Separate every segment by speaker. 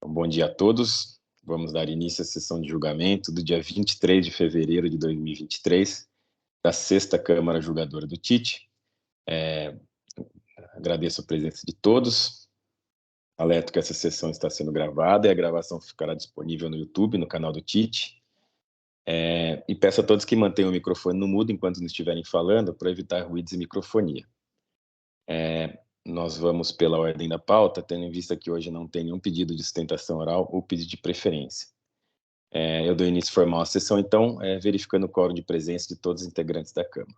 Speaker 1: Bom dia a todos. Vamos dar início à sessão de julgamento do dia 23 de fevereiro de 2023, da 6ª Câmara Julgadora do TIT. Agradeço a presença de todos. Alerto que essa sessão está sendo gravada e a gravação ficará disponível no YouTube, no canal do TIT. E peço a todos que mantenham o microfone no mudo enquanto não estiverem falando, para evitar ruídos e microfonia. Nós vamos pela ordem da pauta, tendo em vista que hoje não tem nenhum pedido de sustentação oral ou pedido de preferência. Eu dou início formal à sessão, então, verificando o quórum de presença de todos os integrantes da Câmara.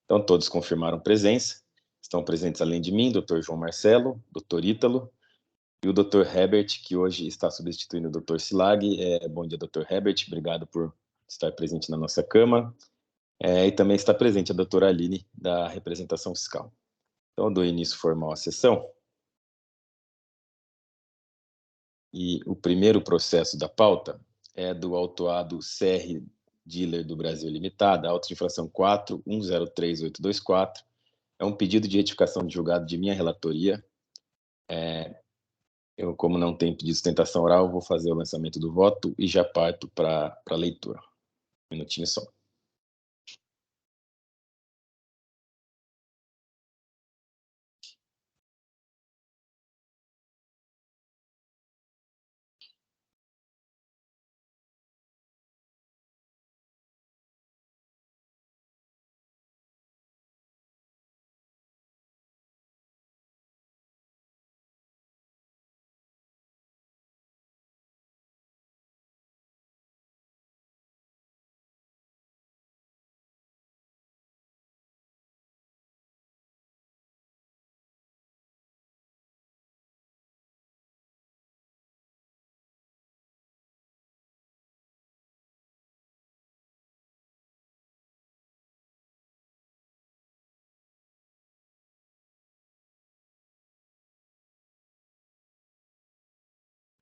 Speaker 1: Então, todos confirmaram presença. Estão presentes, além de mim, Dr. João Marcelo, Dr. Ítalo e o Dr. Herbert, que hoje está substituindo o Dr. Silag. Bom dia, Dr. Herbert. Obrigado por estar presente na nossa Câmara. E também está presente a doutora Aline, da representação fiscal. Então, eu dou início formal à sessão. E o primeiro processo da pauta é do autuado CR Dealer do Brasil Limitada, auto de infração 4103824. É um pedido de retificação de julgado de minha relatoria. Eu, como não tenho pedido de sustentação oral, vou fazer o lançamento do voto e já parto para a leitura. Um minutinho só.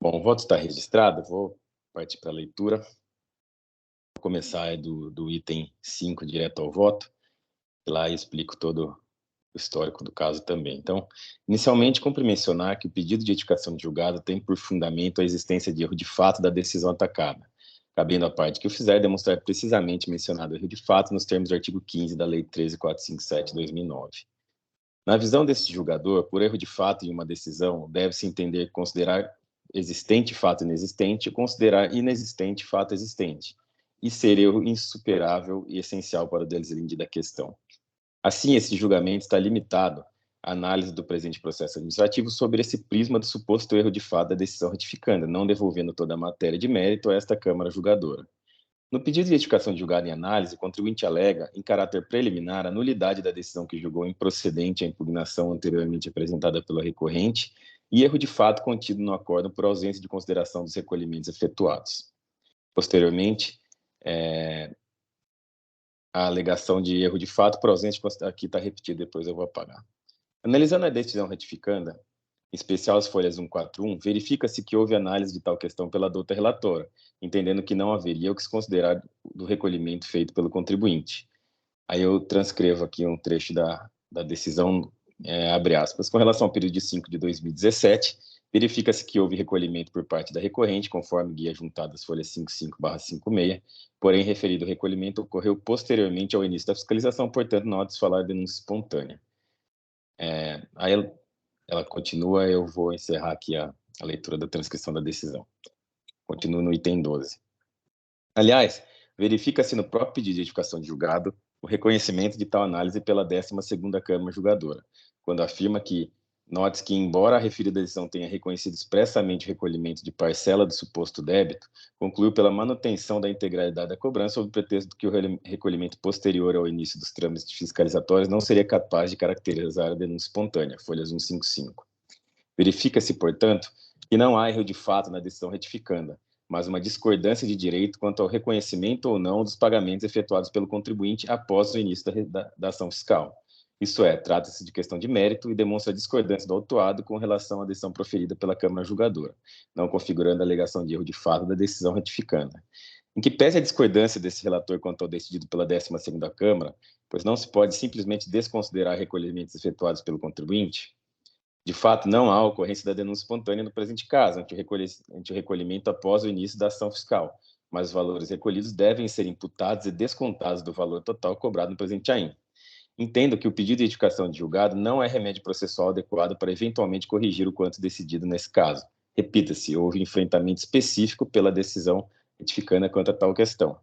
Speaker 1: Bom, o voto está registrado, vou partir para a leitura. Vou começar do item 5 direto ao voto. Lá eu explico todo o histórico do caso também. Então, inicialmente, cumpre mencionar que o pedido de retificação de julgado tem por fundamento a existência de erro de fato da decisão atacada, cabendo à parte que o fizer demonstrar precisamente mencionado erro de fato nos termos do artigo 15 da Lei 13.457 de 2009. Na visão desse julgador, por erro de fato em uma decisão, deve-se entender considerar existente fato inexistente e considerar inexistente fato existente, e ser erro insuperável e essencial para o deslinde da questão. Assim, esse julgamento está limitado à análise do presente processo administrativo sobre esse prisma do suposto erro de fato da decisão retificanda, não devolvendo toda a matéria de mérito a esta Câmara julgadora. No pedido de retificação de julgado em análise, o contribuinte alega, em caráter preliminar, a nulidade da decisão que julgou improcedente a impugnação anteriormente apresentada pela recorrente e erro de fato contido no acórdão por ausência de consideração dos recolhimentos efetuados. Posteriormente, a alegação de erro de fato por ausência de... Aqui está repetido, depois eu vou apagar. Analisando a decisão retificanda, em especial as folhas 141, verifica-se que houve análise de tal questão pela douta relatora, entendendo que não haveria o que se considerar do recolhimento feito pelo contribuinte. Aí eu transcrevo aqui um trecho da decisão, abre aspas, com relação ao período de 5 de 2017, verifica-se que houve recolhimento por parte da recorrente, conforme guia juntado às folhas 55/56, porém, referido recolhimento ocorreu posteriormente ao início da fiscalização, portanto, não há de se falar de denúncia espontânea. Aí ela continua, eu vou encerrar aqui a leitura da transcrição da decisão. Continuo no item 12. Aliás, verifica-se no próprio pedido de retificação de julgado o reconhecimento de tal análise pela 12ª Câmara Julgadora, quando afirma que, note-se que, embora a referida decisão tenha reconhecido expressamente o recolhimento de parcela do suposto débito, concluiu pela manutenção da integralidade da cobrança sob o pretexto de que o recolhimento posterior ao início dos trâmites fiscalizatórios não seria capaz de caracterizar a denúncia espontânea, folhas 155. Verifica-se, portanto, que não há erro de fato na decisão retificanda, mas uma discordância de direito quanto ao reconhecimento ou não dos pagamentos efetuados pelo contribuinte após o início da ação fiscal. Isso é, trata-se de questão de mérito e demonstra a discordância do autuado com relação à decisão proferida pela Câmara Julgadora, não configurando a alegação de erro de fato da decisão retificanda. Em que pese a discordância desse relator quanto ao decidido pela 12ª Câmara, pois não se pode simplesmente desconsiderar recolhimentos efetuados pelo contribuinte, de fato, não há ocorrência da denúncia espontânea no presente caso, ante o recolhimento após o início da ação fiscal, mas os valores recolhidos devem ser imputados e descontados do valor total cobrado no presente AIM. Entendo que o pedido de edificação de julgado não é remédio processual adequado para eventualmente corrigir o quanto decidido nesse caso. Repita-se, houve enfrentamento específico pela decisão edificanda quanto a tal questão.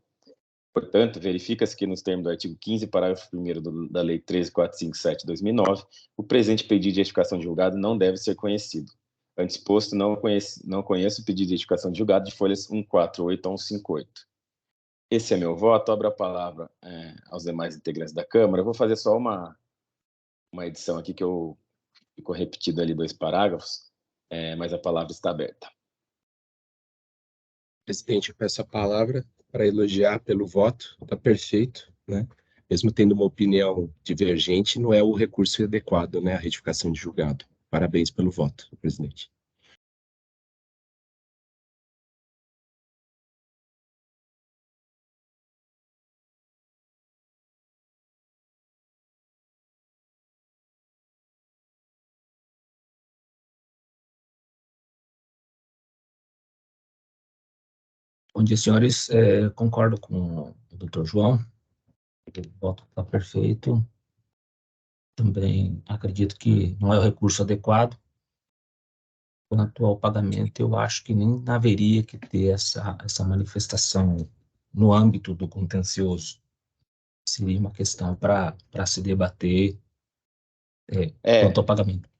Speaker 1: Portanto, verifica-se que, nos termos do artigo 15, parágrafo 1º da Lei 13.457 de 2009, o presente pedido de edificação de julgado não deve ser conhecido. Antes posto, não conheço o pedido de edificação de julgado de folhas 148 a 158. Esse é meu voto. Abro a palavra aos demais integrantes da Câmara. Eu vou fazer só uma edição aqui que ficou repetido ali 2 parágrafos, mas a palavra está aberta.
Speaker 2: Presidente, eu peço a palavra para elogiar pelo voto, está perfeito, né? Mesmo tendo uma opinião divergente, não é o recurso adequado, né? A retificação de julgado. Parabéns pelo voto, presidente.
Speaker 3: Bom dia, senhores. Concordo com o doutor João. O voto está perfeito. Também acredito que não é o recurso adequado. Quanto ao pagamento, eu acho que nem haveria que ter essa manifestação no âmbito do contencioso. Seria uma questão para se debater quanto ao pagamento.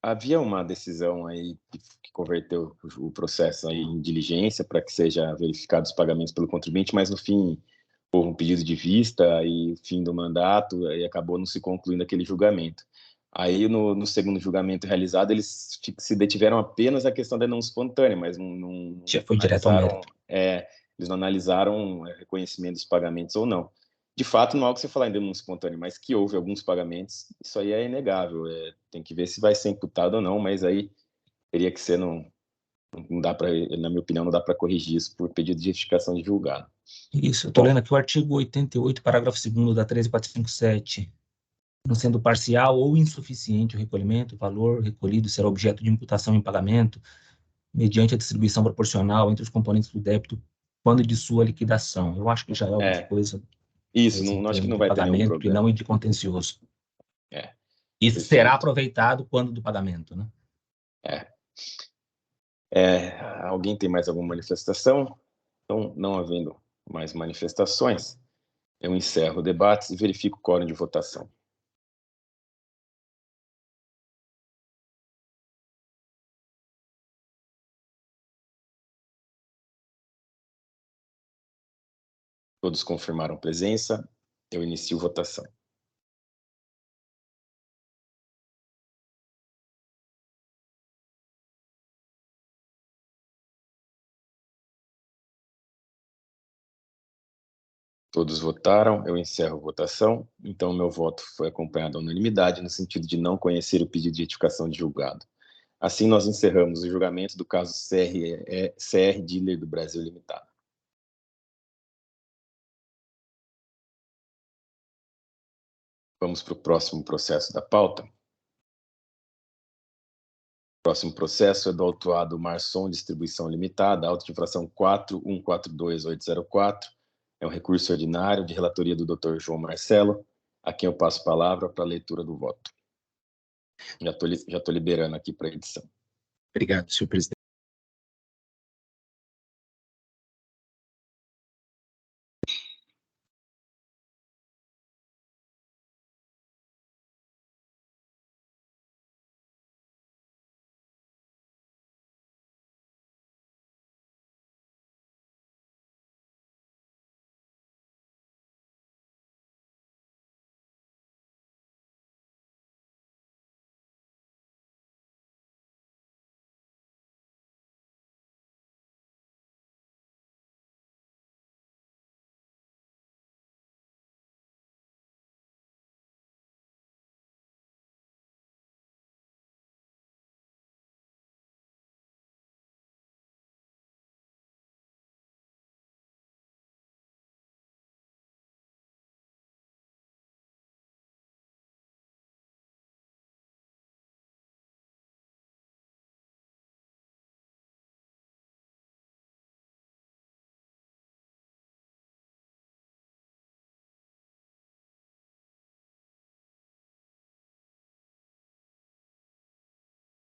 Speaker 1: Havia uma decisão aí que converteu o processo aí em diligência para que seja verificados os pagamentos pelo contribuinte, mas no fim houve um pedido de vista e fim do mandato e acabou não se concluindo aquele julgamento. Aí no segundo julgamento realizado eles se detiveram apenas a questão da denúncia espontânea, mas não
Speaker 3: Já foi direto ao mérito.
Speaker 1: Eles não analisaram reconhecimento dos pagamentos ou não. De fato, não há o que você falar em denúncia espontânea, mas que houve alguns pagamentos, isso aí é inegável. Tem que ver se vai ser imputado ou não, mas aí teria que ser, não dá para, na minha opinião, não dá para corrigir isso por pedido de justificação de julgado.
Speaker 3: Isso, eu estou lendo aqui o artigo 88, parágrafo 2º da 13.457. Não sendo parcial ou insuficiente o recolhimento, o valor recolhido será objeto de imputação em pagamento mediante a distribuição proporcional entre os componentes do débito quando de sua liquidação. Eu acho que já é alguma coisa.
Speaker 1: Isso, não acho que não vai ter nenhum problema.
Speaker 3: E não de contencioso. Isso
Speaker 1: Perfeito.
Speaker 3: será aproveitado quando do pagamento, né?
Speaker 1: Alguém tem mais alguma manifestação? Então, não havendo mais manifestações, eu encerro o debate e verifico o quórum de votação. Todos confirmaram presença. Eu inicio votação. Todos votaram, eu encerro a votação. Então, meu voto foi acompanhado da unanimidade, no sentido de não conhecer o pedido de retificação de julgado. Assim, nós encerramos o julgamento do caso CR Dealer do Brasil Limitado. Vamos para o próximo processo da pauta. O próximo processo é do autuado Marson Distribuição Limitada, auto de infração 4142804. É um recurso ordinário de relatoria do Dr. João Marcelo, a quem eu passo a palavra para a leitura do voto. Já estou liberando aqui para a edição.
Speaker 2: Obrigado, senhor presidente.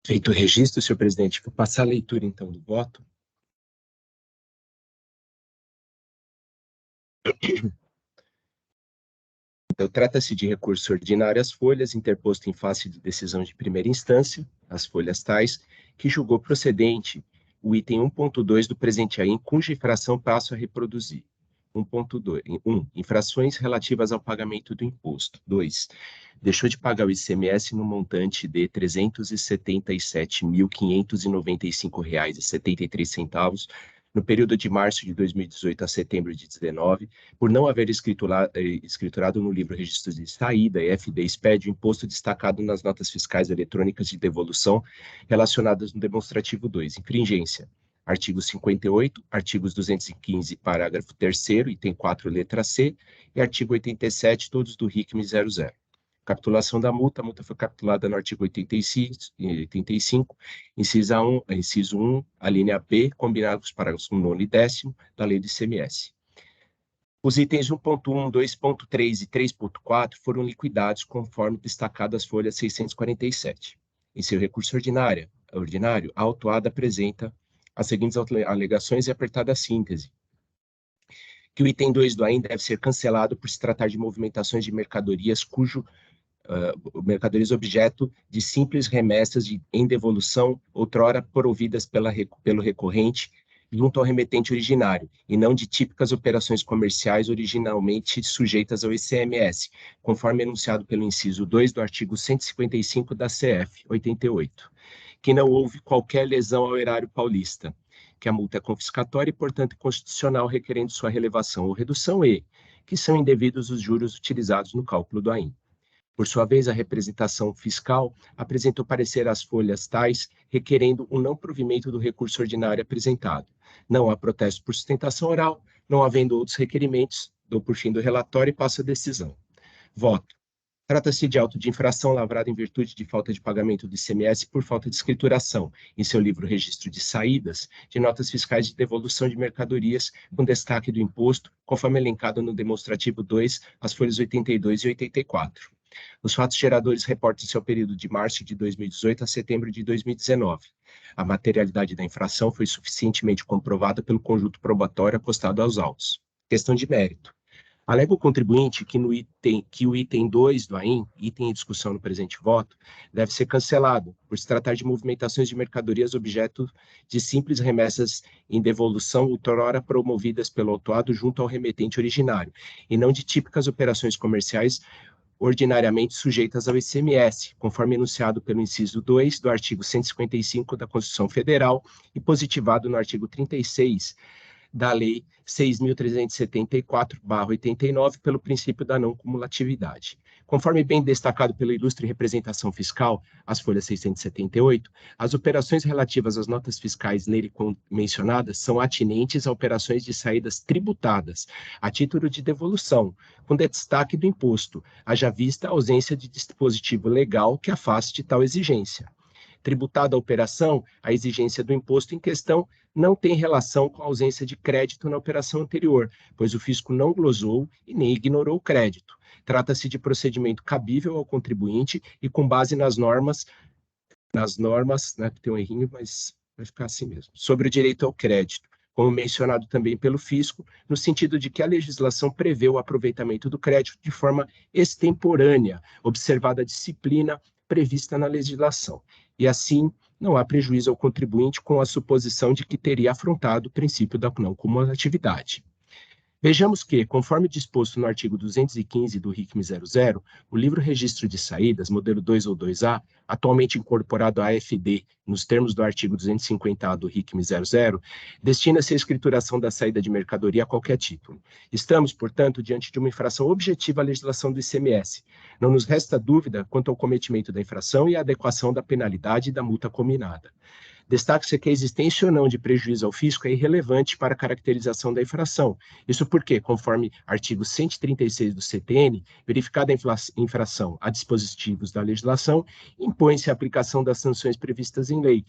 Speaker 2: Feito o registro, senhor presidente, vou passar a leitura, então, do voto. Então, trata-se de recurso ordinário às folhas, interposto em face de decisão de primeira instância, as folhas tais, que julgou procedente o item 1.2 do presente AIN, cuja infração passo a reproduzir. 1.2. 1. Infrações relativas ao pagamento do imposto. 2. Deixou de pagar o ICMS no montante de R$ 377.595,73 no período de março de 2018 a setembro de 2019, por não haver escriturado no livro Registros de Saída, EFD expede o imposto destacado nas notas fiscais eletrônicas de devolução relacionadas no demonstrativo 2. Infringência. Artigo 58, artigos 215, parágrafo 3º, item 4, letra C, e artigo 87, todos do RICM 00. Capitulação da multa, a multa foi capitulada no artigo 85, inciso 1, a linha B, combinado com os parágrafos 9 e 10º da Lei do ICMS. Os itens 1.1, 2.3 e 3.4 foram liquidados conforme destacado as folhas 647. Em seu recurso ordinário, a autuada apresenta as seguintes alegações e apertada síntese. Que o item 2 do AIN deve ser cancelado por se tratar de movimentações de mercadorias cujo mercadorias objeto de simples remessas em devolução, outrora providas pelo recorrente junto ao remetente originário, e não de típicas operações comerciais originalmente sujeitas ao ICMS, conforme enunciado pelo inciso 2 do artigo 155 da CF 88, que não houve qualquer lesão ao erário paulista, que a multa é confiscatória e, portanto, inconstitucional, requerendo sua relevação ou redução e que são indevidos os juros utilizados no cálculo do AIN. Por sua vez, a representação fiscal apresentou parecer às folhas tais, requerendo o não provimento do recurso ordinário apresentado. Não há protesto por sustentação oral, não havendo outros requerimentos, dou por fim do relatório e passo a decisão. Voto. Trata-se de auto de infração lavrado em virtude de falta de pagamento do ICMS por falta de escrituração, em seu livro Registro de Saídas, de notas fiscais de devolução de mercadorias, com destaque do imposto, conforme elencado no demonstrativo 2, as folhas 82 e 84. Os fatos geradores reportam-se ao período de março de 2018 a setembro de 2019. A materialidade da infração foi suficientemente comprovada pelo conjunto probatório acostado aos autos. Questão de mérito. Alega o contribuinte que o item 2 do AIN, item em discussão no presente voto, deve ser cancelado, por se tratar de movimentações de mercadorias objeto de simples remessas em devolução outrora promovidas pelo autuado junto ao remetente originário, e não de típicas operações comerciais ordinariamente sujeitas ao ICMS, conforme enunciado pelo inciso 2 do artigo 155 da Constituição Federal e positivado no artigo 36 da Lei 6.374/89, pelo princípio da não cumulatividade. Conforme bem destacado pela ilustre representação fiscal, as folhas 678, as operações relativas às notas fiscais nele mencionadas são atinentes a operações de saídas tributadas, a título de devolução, com destaque do imposto, haja vista a ausência de dispositivo legal que afaste tal exigência. Tributada a operação, a exigência do imposto em questão não tem relação com a ausência de crédito na operação anterior, pois o fisco não glosou e nem ignorou o crédito. Trata-se de procedimento cabível ao contribuinte e com base nas normas, né, tem um errinho, mas vai ficar assim mesmo, sobre o direito ao crédito, como mencionado também pelo fisco, no sentido de que a legislação prevê o aproveitamento do crédito de forma extemporânea, observada a disciplina prevista na legislação. E assim, não há prejuízo ao contribuinte com a suposição de que teria afrontado o princípio da não cumulatividade. Vejamos que, conforme disposto no artigo 215 do RICM 00, o livro Registro de Saídas, modelo 2 ou 2A, atualmente incorporado à AFD, nos termos do artigo 250A do RICM 00, destina-se à escrituração da saída de mercadoria a qualquer título. Estamos, portanto, diante de uma infração objetiva à legislação do ICMS. Não nos resta dúvida quanto ao cometimento da infração e à adequação da penalidade e da multa combinada. Destaque-se que a existência ou não de prejuízo ao fisco é irrelevante para a caracterização da infração. Isso porque, conforme artigo 136 do CTN, verificada a infração a dispositivos da legislação, impõe-se a aplicação das sanções previstas em lei,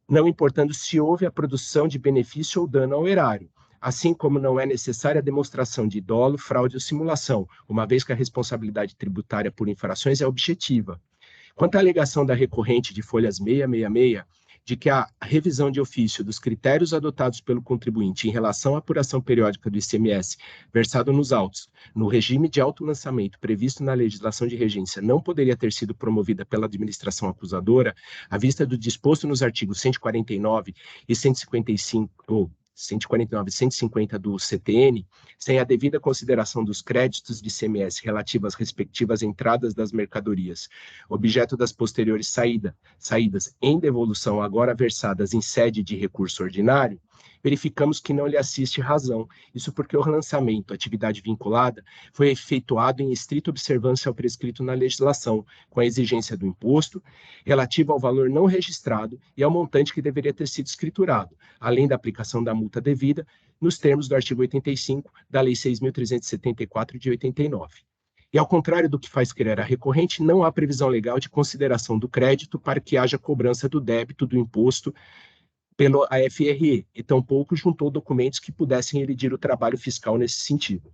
Speaker 2: não importando se houve a produção de benefício ou dano ao erário, assim como não é necessária a demonstração de dolo, fraude ou simulação, uma vez que a responsabilidade tributária por infrações é objetiva. Quanto à alegação da recorrente de folhas 666, de que a revisão de ofício dos critérios adotados pelo contribuinte em relação à apuração periódica do ICMS versado nos autos, no regime de autolançamento previsto na legislação de regência, não poderia ter sido promovida pela administração acusadora, à vista do disposto nos artigos 149 e 155, 149 e 150 do CTN, sem a devida consideração dos créditos de ICMS relativos às respectivas entradas das mercadorias, objeto das posteriores saídas em devolução agora versadas em sede de recurso ordinário, verificamos que não lhe assiste razão. Isso porque o relançamento, atividade vinculada, foi efetuado em estrita observância ao prescrito na legislação, com a exigência do imposto, relativo ao valor não registrado e ao montante que deveria ter sido escriturado, além da aplicação da multa devida, nos termos do artigo 85 da Lei 6.374 de 89. E ao contrário do que faz crer a recorrente, não há previsão legal de consideração do crédito para que haja cobrança do débito do imposto pelo AFRE, e tampouco juntou documentos que pudessem elidir o trabalho fiscal nesse sentido.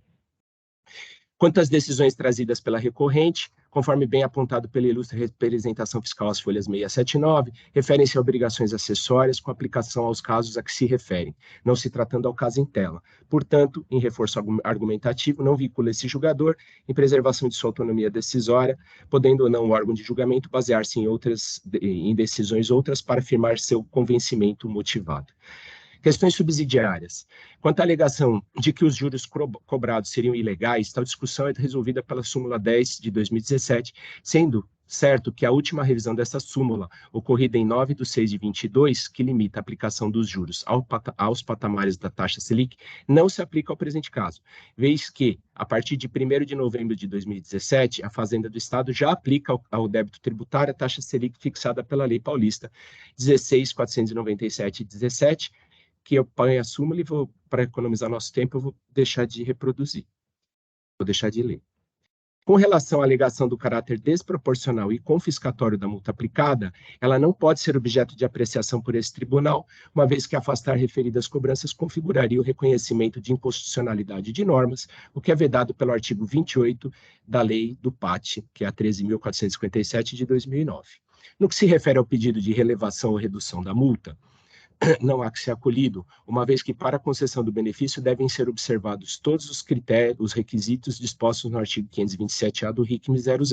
Speaker 2: Quanto às decisões trazidas pela recorrente, conforme bem apontado pela ilustre representação fiscal às folhas 679, referem-se a obrigações acessórias com aplicação aos casos a que se referem, não se tratando ao caso em tela. Portanto, em reforço argumentativo, não vincula esse julgador em preservação de sua autonomia decisória, podendo ou não o órgão de julgamento basear-se em decisões outras para afirmar seu convencimento motivado. Questões subsidiárias. Quanto à alegação de que os juros cobrados seriam ilegais, tal discussão é resolvida pela súmula 10 de 2017, sendo certo que a última revisão dessa súmula, ocorrida em 9/6 de 22, que limita a aplicação dos juros aos patamares da taxa Selic, não se aplica ao presente caso, vez que, a partir de 1º de novembro de 2017, a Fazenda do Estado já aplica ao débito tributário a taxa Selic fixada pela Lei Paulista 16.497/17, que eu ponho a súmula e vou, para economizar nosso tempo, eu vou deixar de reproduzir. Vou deixar de ler. Com relação à alegação do caráter desproporcional e confiscatório da multa aplicada, ela não pode ser objeto de apreciação por esse tribunal, uma vez que afastar referidas cobranças configuraria o reconhecimento de inconstitucionalidade de normas, o que é vedado pelo artigo 28 da Lei do PAT, que é a 13.457 de 2009. No que se refere ao pedido de relevação ou redução da multa, não há que ser acolhido, uma vez que para a concessão do benefício devem ser observados todos os critérios, os requisitos dispostos no artigo 527-A do RICM 00.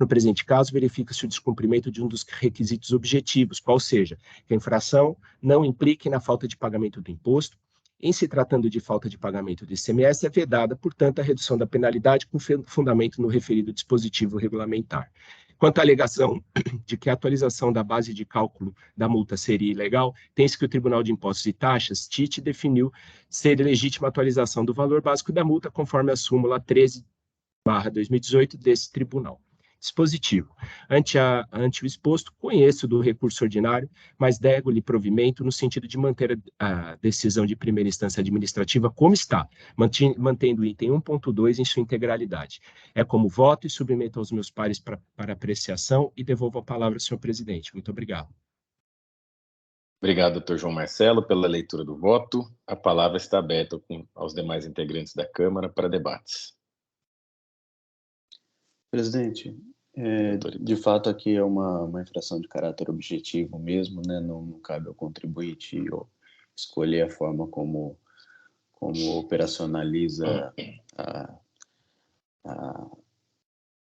Speaker 2: No presente caso, verifica-se o descumprimento de um dos requisitos objetivos, qual seja, que a infração não implique na falta de pagamento do imposto. Em se tratando de falta de pagamento do ICMS, é vedada, portanto, a redução da penalidade com fundamento no referido dispositivo regulamentar. Quanto à alegação de que a atualização da base de cálculo da multa seria ilegal, tem-se que o Tribunal de Impostos e Taxas, TIT, definiu ser legítima a atualização do valor básico da multa, conforme a súmula 13/2018 desse tribunal. Dispositivo. Ante o exposto, conheço do recurso ordinário, mas nego-lhe provimento no sentido de manter a decisão de primeira instância administrativa como está, mantendo o item 1.2 em sua integralidade. É como voto e submeto aos meus pares para apreciação e devolvo a palavra ao senhor presidente. Muito obrigado.
Speaker 1: Obrigado, doutor João Marcelo, pela leitura do voto. A palavra está aberta aos demais integrantes da Câmara para debates.
Speaker 4: Presidente, de fato aqui é uma infração de caráter objetivo mesmo, né? Não cabe ao contribuinte escolher a forma como operacionaliza a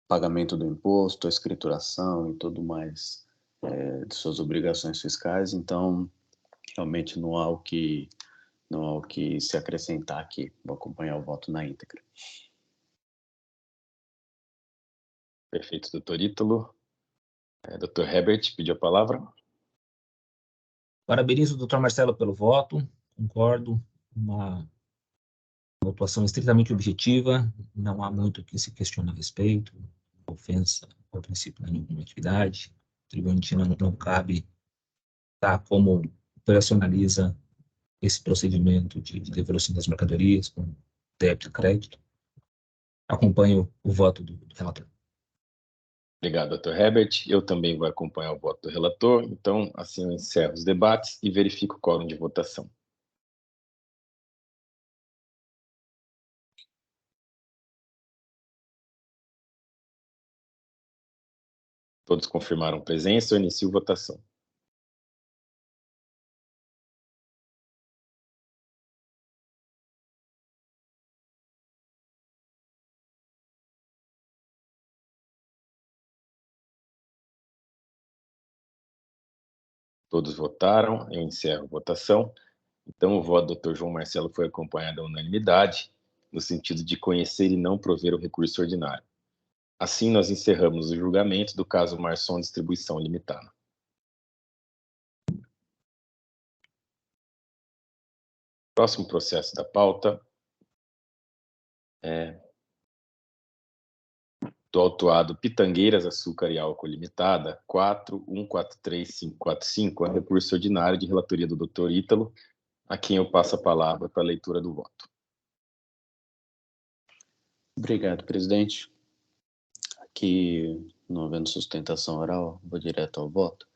Speaker 4: pagamento do imposto, a escrituração e tudo mais de suas obrigações fiscais. Então, realmente não há o que se acrescentar aqui. Vou acompanhar o voto na íntegra.
Speaker 1: Perfeito, doutor Ítalo. Doutor Herbert pediu a palavra.
Speaker 3: Parabenizo o doutor Marcelo pelo voto, concordo, uma atuação estritamente objetiva, não há muito o que se questionar a respeito, ofensa ao princípio da normatividade, o contribuinte não cabe como operacionaliza esse procedimento de devolução das mercadorias com débito e crédito. Acompanho o voto do relator.
Speaker 1: Obrigado, doutor Herbert. Eu também vou acompanhar o voto do relator. Então, assim eu encerro os debates e verifico o quórum de votação. Todos confirmaram presença, eu inicio votação. Todos votaram, eu encerro a votação. Então, o voto do Dr. João Marcelo foi acompanhado à unanimidade, no sentido de conhecer e não prover o recurso ordinário. Assim, nós encerramos o julgamento do caso Marson Distribuição Limitada. Próximo processo da pauta é do autuado Pitangueiras Açúcar e Álcool Limitada, 4143545, a recurso ordinário de relatoria do Dr. Ítalo, a quem eu passo a palavra para a leitura do voto.
Speaker 4: Obrigado, presidente. Aqui, não havendo sustentação oral, vou direto ao voto.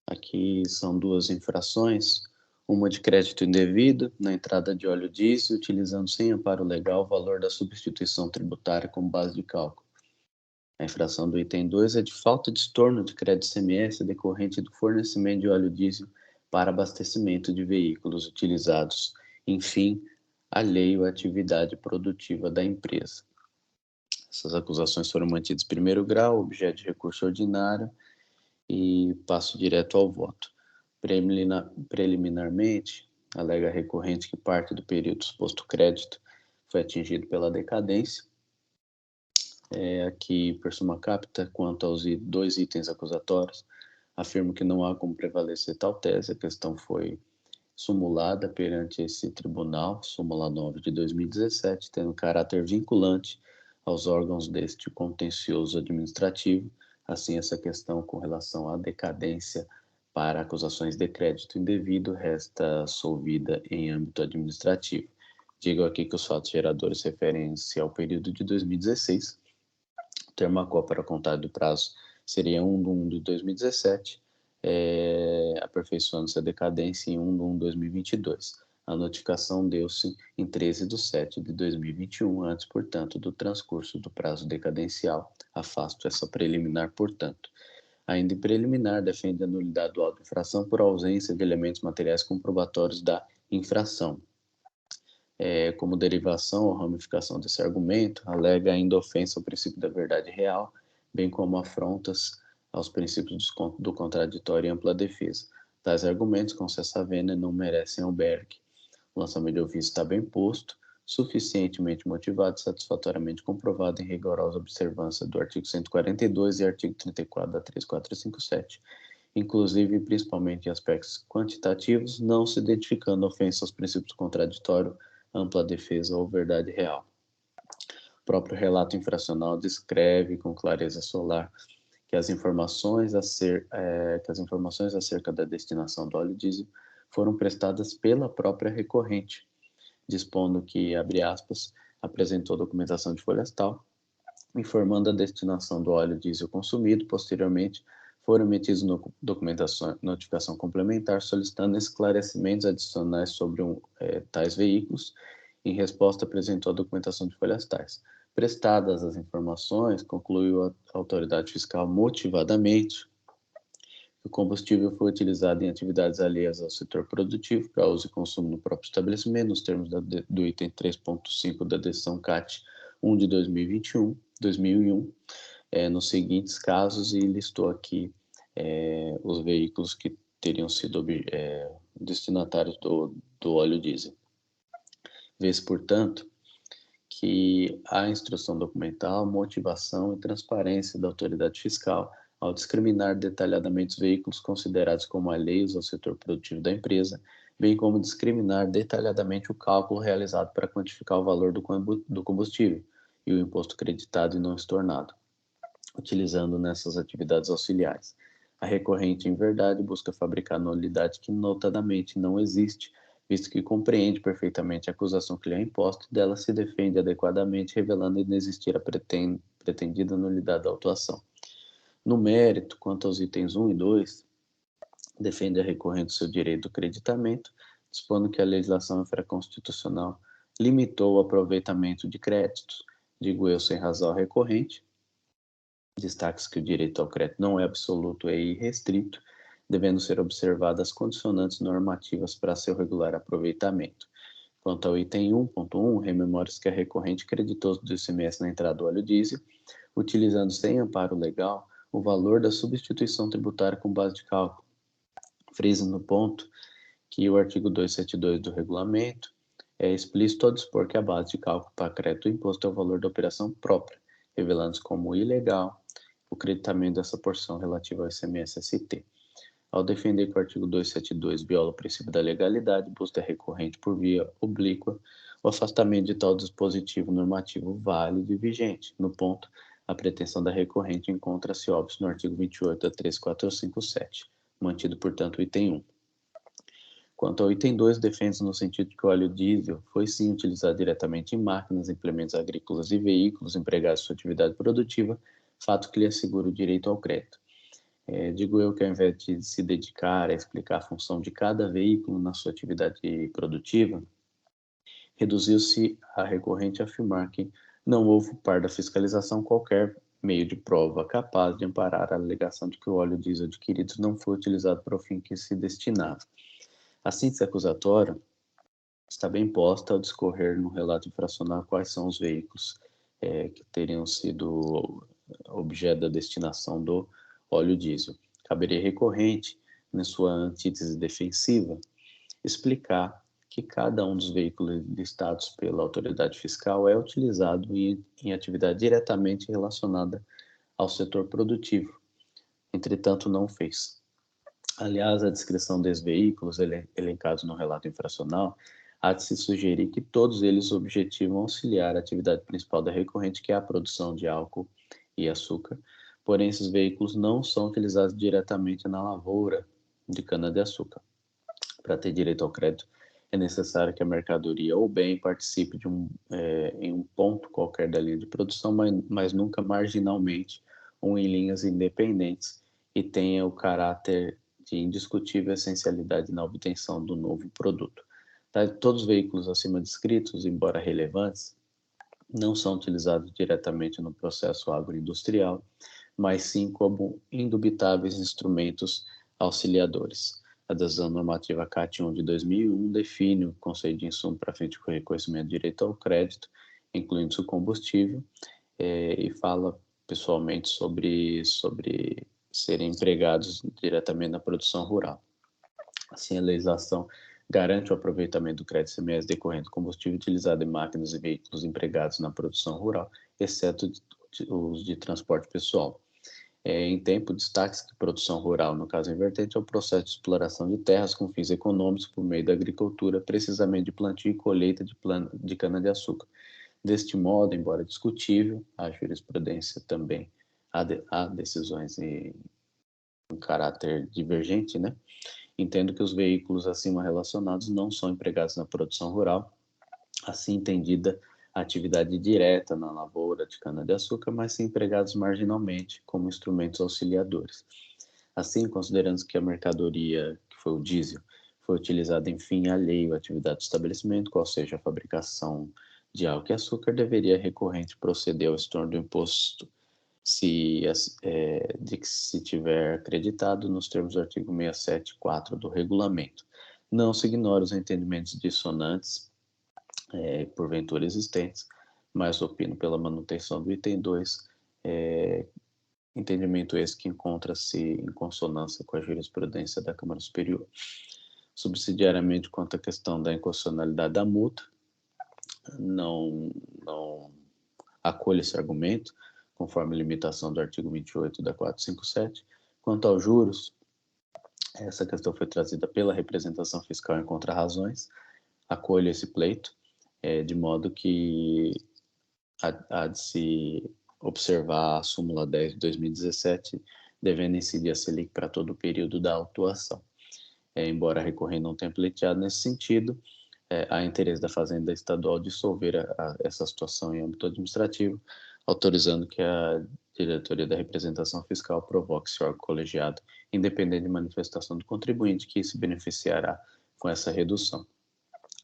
Speaker 4: Aqui são duas infrações, uma de crédito indevido na entrada de óleo diesel, utilizando sem amparo legal o valor da substituição tributária como base de cálculo. A infração do item 2 é de falta de estorno de crédito ICMS decorrente do fornecimento de óleo diesel para abastecimento de veículos utilizados, enfim, alheio à atividade produtiva da empresa. Essas acusações foram mantidas em primeiro grau, objeto de recurso ordinário, e passo direto ao voto. Preliminarmente, alega a recorrente que parte do período suposto crédito foi atingido pela decadência. Aqui, per summa capita, quanto aos dois itens acusatórios, afirmo que não há como prevalecer tal tese. A questão foi sumulada perante esse tribunal, súmula 9 de 2017, tendo caráter vinculante aos órgãos deste contencioso administrativo. Assim, essa questão com relação à decadência para acusações de crédito indevido resta solvida em âmbito administrativo. Digo aqui que os fatos geradores referem-se ao período de 2016. O termo a qual para contar do prazo seria 1/1 de 2017, aperfeiçoando-se a decadência em 1/1 de 2022. A notificação deu-se em 13/7 de 2021, antes, portanto, do transcurso do prazo decadencial. Afasto essa preliminar, portanto. Ainda em preliminar, defende a nulidade do auto de infração por ausência de elementos materiais comprobatórios da infração. Como derivação ou ramificação desse argumento, alega ainda ofensa ao princípio da verdade real, bem como afrontas aos princípios do contraditório e ampla defesa. Tais argumentos, concessa vênia, não merecem albergue. O lançamento de ofício está bem posto, suficientemente motivado e satisfatoriamente comprovado em rigorosa observância do artigo 142 e artigo 34 da 3457, inclusive e principalmente em aspectos quantitativos, não se identificando ofensa aos princípios do contraditório, ampla defesa ou verdade real. O próprio relato infracional descreve com clareza solar que as informações acerca da destinação do óleo diesel foram prestadas pela própria recorrente, dispondo que, abre aspas, apresentou documentação de folhas tal, informando a destinação do óleo diesel consumido. Posteriormente, foram emitidos notificação complementar solicitando esclarecimentos adicionais sobre tais veículos. Em resposta, apresentou a documentação de folhas tais. Prestadas as informações, concluiu a autoridade fiscal motivadamente que o combustível foi utilizado em atividades alheias ao setor produtivo para uso e consumo no próprio estabelecimento, nos termos do item 3.5 da decisão CAT 1 de 2001, nos seguintes casos, e listou aqui os veículos que teriam sido destinatários do óleo diesel. Vê-se, portanto, que a instrução documental, motivação e transparência da autoridade fiscal ao discriminar detalhadamente os veículos considerados como alheios ao setor produtivo da empresa, bem como discriminar detalhadamente o cálculo realizado para quantificar o valor do combustível e o imposto creditado e não estornado, utilizando nessas atividades auxiliares. A recorrente, em verdade, busca fabricar nulidade que notadamente não existe, visto que compreende perfeitamente a acusação que lhe é imposta e dela se defende adequadamente, revelando inexistir a pretendida nulidade da autuação. No mérito, quanto aos itens 1 e 2, defende a recorrente seu direito do creditamento, dispondo que a legislação infraconstitucional limitou o aproveitamento de créditos, digo eu sem razão recorrente, Destaque-se que o direito ao crédito não é absoluto e irrestrito, devendo ser observadas as condicionantes normativas para seu regular aproveitamento. Quanto ao item 1.1, rememora-se que é recorrente creditoso do ICMS na entrada do óleo diesel, utilizando sem amparo legal o valor da substituição tributária com base de cálculo. Frisa no ponto que o artigo 272 do regulamento é explícito ao dispor que a base de cálculo para crédito do imposto é o valor da operação própria, revelando-se como ilegal o creditamento dessa porção relativa ao ICMS-ST. Ao defender que o artigo 272 viola o princípio da legalidade, busca recorrente por via oblíqua o afastamento de tal dispositivo normativo válido e vigente. No ponto, a pretensão da recorrente encontra-se óbvio no artigo 28 da 13457, mantido, portanto, o item 1. Quanto ao item 2, defende-se no sentido de que o óleo diesel foi sim utilizado diretamente em máquinas, implementos agrícolas e veículos empregados em sua atividade produtiva, fato que lhe assegura o direito ao crédito. Digo eu que ao invés de se dedicar a explicar a função de cada veículo na sua atividade produtiva, reduziu-se a recorrente a afirmar que não houve par da fiscalização qualquer meio de prova capaz de amparar a alegação de que o óleo diesel adquirido não foi utilizado para o fim que se destinava. A síntese acusatória está bem posta ao discorrer no relato infracional quais são os veículos que teriam sido objeto da destinação do óleo diesel. Caberia recorrente, na sua antítese defensiva, explicar que cada um dos veículos listados pela autoridade fiscal é utilizado em atividade diretamente relacionada ao setor produtivo. Entretanto, não fez. Aliás, a descrição desses veículos elencados no relato infracional há de se sugerir que todos eles objetivam auxiliar a atividade principal da recorrente, que é a produção de álcool e açúcar. Porém, esses veículos não são utilizados diretamente na lavoura de cana-de-açúcar. Para ter direito ao crédito, é necessário que a mercadoria ou bem participe em um ponto qualquer da linha de produção, mas nunca marginalmente ou em linhas independentes, e tenha o caráter de indiscutível essencialidade na obtenção do novo produto. Todos os veículos acima descritos, embora relevantes, não são utilizados diretamente no processo agroindustrial, mas sim como indubitáveis instrumentos auxiliadores. A decisão normativa CAT 1 de 2001 define o conceito de insumo para fins de reconhecimento de direito ao crédito, incluindo o combustível, e fala pessoalmente sobre serem empregados diretamente na produção rural. Assim, a legislação garante o aproveitamento do crédito ICMS decorrente do combustível utilizado em máquinas e veículos empregados na produção rural, exceto os de transporte pessoal. Em tempo, destaque-se que produção rural, no caso invertente, é o processo de exploração de terras com fins econômicos por meio da agricultura, precisamente de plantio e colheita de cana-de-açúcar. Deste modo, embora discutível, a jurisprudência também há decisões em caráter divergente, né? Entendo que os veículos acima relacionados não são empregados na produção rural, assim entendida a atividade direta na lavoura de cana-de-açúcar, mas sim empregados marginalmente como instrumentos auxiliadores. Assim, considerando que a mercadoria, que foi o diesel, foi utilizada em fim alheio à atividade do estabelecimento, qual seja a fabricação de álcool e açúcar, deveria recorrente proceder ao estorno do imposto se tiver acreditado nos termos do artigo 67.4 do regulamento. Não se ignora os entendimentos dissonantes, porventura existentes, mas opino pela manutenção do item 2, entendimento esse que encontra-se em consonância com a jurisprudência da Câmara Superior. Subsidiariamente, quanto à questão da inconstitucionalidade da multa, não acolho esse argumento, conforme a limitação do artigo 28 da 457. Quanto aos juros, essa questão foi trazida pela representação fiscal em contrarrazões. Acolho esse pleito, de modo que há de se observar a súmula 10 de 2017, devendo incidir a Selic para todo o período da autuação. Embora a recorrente não tenha pleiteado nesse sentido, há interesse da Fazenda Estadual dissolver essa situação em âmbito administrativo, autorizando que a diretoria da representação fiscal provoque esse órgão colegiado, independente de manifestação do contribuinte, que se beneficiará com essa redução.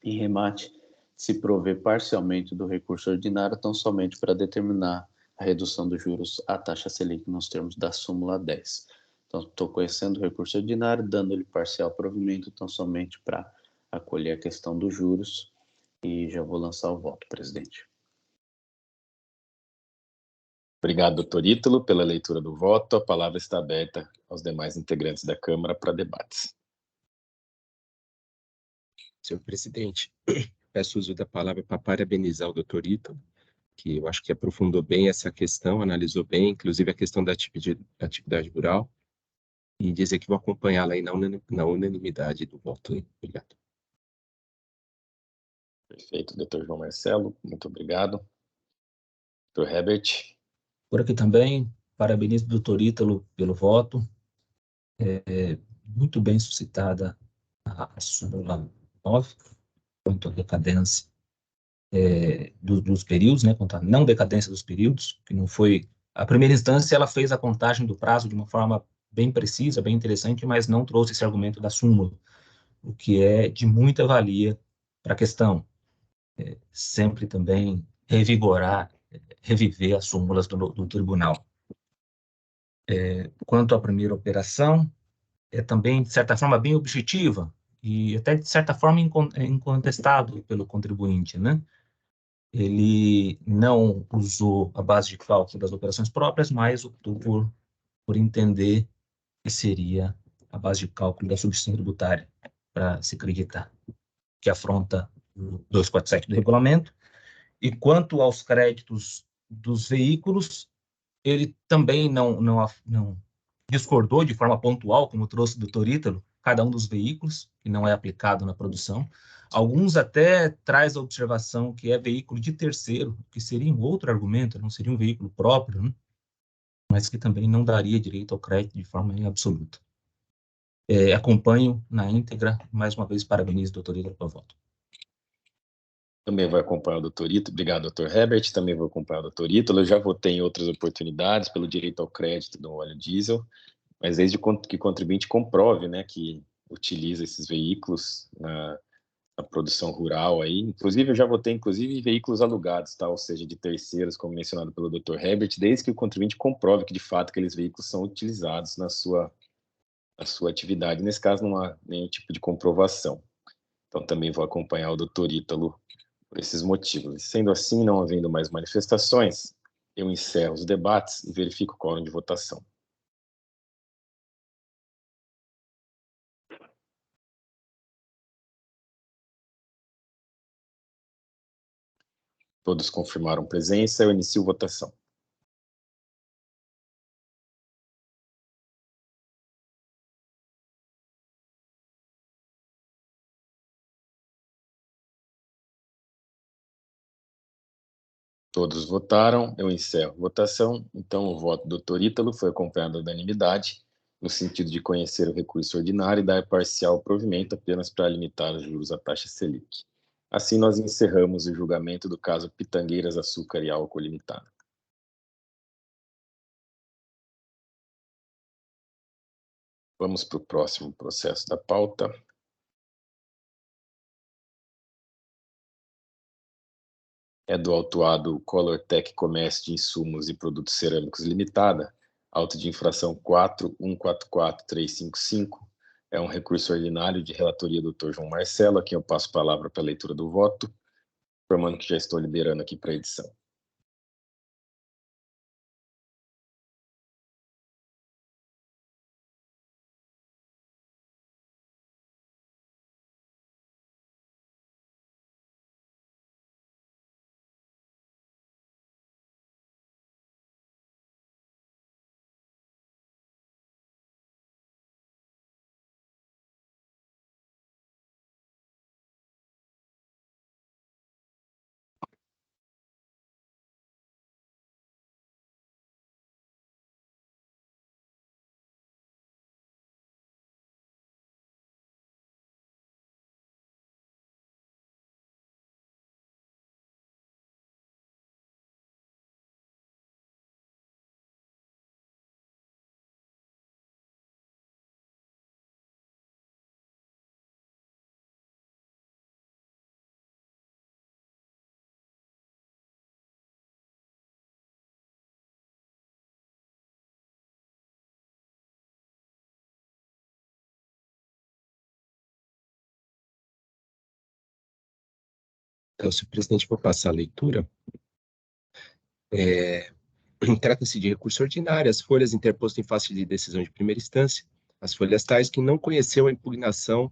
Speaker 4: Em remate, se prover parcialmente do recurso ordinário, tão somente para determinar a redução dos juros à taxa Selic nos termos da súmula 10. Então, estou conhecendo o recurso ordinário, dando-lhe parcial provimento, então somente para acolher a questão dos juros, e já vou lançar o voto, presidente.
Speaker 1: Obrigado, doutor Ítalo, pela leitura do voto. A palavra está aberta aos demais integrantes da Câmara para debates.
Speaker 2: Senhor presidente, peço o uso da palavra para parabenizar o doutor Ítalo, que eu acho que aprofundou bem essa questão, analisou bem, inclusive a questão da atividade rural, e dizer que vou acompanhá-la aí na unanimidade do voto. Obrigado.
Speaker 1: Perfeito, doutor João Marcelo, muito obrigado. Doutor Herbert.
Speaker 3: Por aqui também, parabenizo o doutor Ítalo pelo voto. Muito bem suscitada a súmula 9, quanto à decadência dos períodos, né, quanto à não decadência dos períodos, que não foi... A primeira instância, ela fez a contagem do prazo de uma forma bem precisa, bem interessante, mas não trouxe esse argumento da súmula, o que é de muita valia para a questão. Sempre também revigorar, reviver as súmulas do tribunal. Quanto à primeira operação, é também, de certa forma, bem objetiva e até, de certa forma, incontestável pelo contribuinte, né? Ele não usou a base de cálculo das operações próprias, mas optou por entender que seria a base de cálculo da substituição tributária para se acreditar, que afronta o 247 do regulamento. E quanto aos créditos dos veículos, ele também não discordou de forma pontual, como trouxe o doutor Ítalo, cada um dos veículos, que não é aplicado na produção. Alguns até traz a observação que é veículo de terceiro, que seria um outro argumento, não seria um veículo próprio, né? Mas que também não daria direito ao crédito de forma absoluta. Acompanho na íntegra, mais uma vez, parabenizo o doutor Ítalo pelo voto.
Speaker 1: Também vou acompanhar o doutor Ítalo. Obrigado, doutor Herbert. Também vou acompanhar o doutor Ítalo. Eu já votei em outras oportunidades pelo direito ao crédito do óleo diesel, mas desde que o contribuinte comprove, né, que utiliza esses veículos na produção rural aí. Inclusive, eu já votei em veículos alugados, tá? Ou seja, de terceiros, como mencionado pelo doutor Herbert, desde que o contribuinte comprove que, de fato, aqueles veículos são utilizados na sua atividade. Nesse caso, não há nenhum tipo de comprovação. Então, também vou acompanhar o doutor Ítalo por esses motivos. Sendo assim, não havendo mais manifestações, eu encerro os debates e verifico o quórum de votação. Todos confirmaram presença, eu inicio votação. Todos votaram, eu encerro a votação. Então, o voto do doutor Ítalo foi acompanhado da unanimidade, no sentido de conhecer o recurso ordinário e dar parcial provimento apenas para limitar os juros à taxa Selic. Assim, nós encerramos o julgamento do caso Pitangueiras Açúcar e Álcool Limitada. Vamos para o próximo processo da pauta. É do autuado Colortec Comércio de Insumos e Produtos Cerâmicos Limitada, auto de infração 4144355. É um recurso ordinário de relatoria do Dr. João Marcelo, a quem eu passo a palavra para a leitura do voto, informando que já estou liberando aqui para a edição.
Speaker 2: Então, senhor presidente, vou passar a leitura. Trata-se de recurso ordinário, as folhas interposto em face de decisão de primeira instância, as folhas tais que não conheceu a impugnação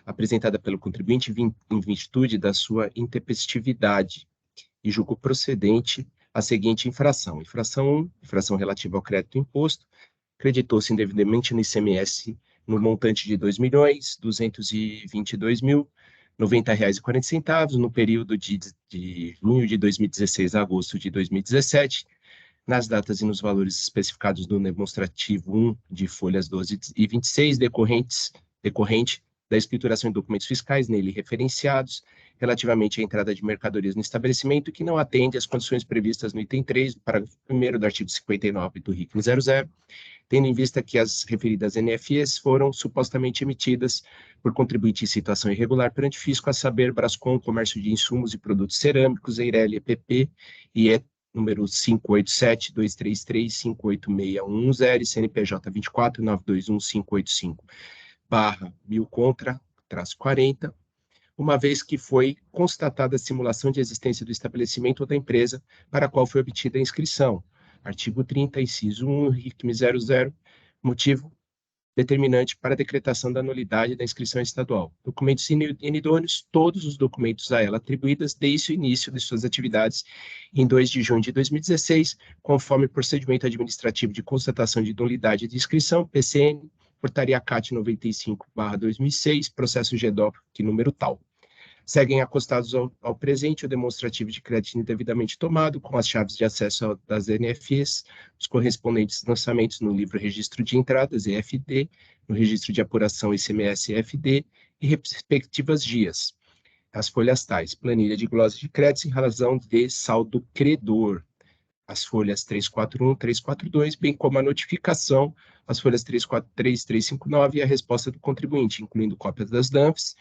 Speaker 2: apresentada pelo contribuinte em virtude da sua intempestividade e julgou procedente a seguinte infração. Infração 1, infração relativa ao crédito imposto, creditou-se indevidamente no ICMS no montante de R$ 2.222.090,40 no período de junho de 2016 a agosto de 2017, nas datas e nos valores especificados no demonstrativo 1 de folhas 12 e 26, decorrente da escrituração de documentos fiscais nele referenciados, relativamente à entrada de mercadorias no estabelecimento que não atende às condições previstas no item 3 do parágrafo 1º do artigo 59 do RICM 00, tendo em vista que as referidas NFEs foram supostamente emitidas por contribuinte em situação irregular perante fisco, a saber, Brascom, Comércio de Insumos e Produtos Cerâmicos, Eireli EPP, e número 587-233-58610, CNPJ 24.921.585/1000 contra-40, uma vez que foi constatada a simulação de existência do estabelecimento ou da empresa para a qual foi obtida a inscrição. Artigo 30, inciso 1, RICM 00, motivo determinante para a decretação da nulidade da inscrição estadual. Documentos inidôneos, todos os documentos a ela atribuídos desde o início de suas atividades em 2 de junho de 2016, conforme procedimento administrativo de constatação de nulidade de inscrição, PCN, portaria CAT 95/2006, processo GEDOC, número tal. Seguem acostados ao presente o demonstrativo de crédito indevidamente tomado, com as chaves de acesso das NFEs, os correspondentes lançamentos no livro Registro de Entradas, EFD, no Registro de Apuração ICMS, EFD, e respectivas guias. As folhas tais, planilha de glose de créditos em razão de saldo credor, as folhas 341, 342, bem como a notificação, as folhas 343, 359 e a resposta do contribuinte, incluindo cópias das DANFs,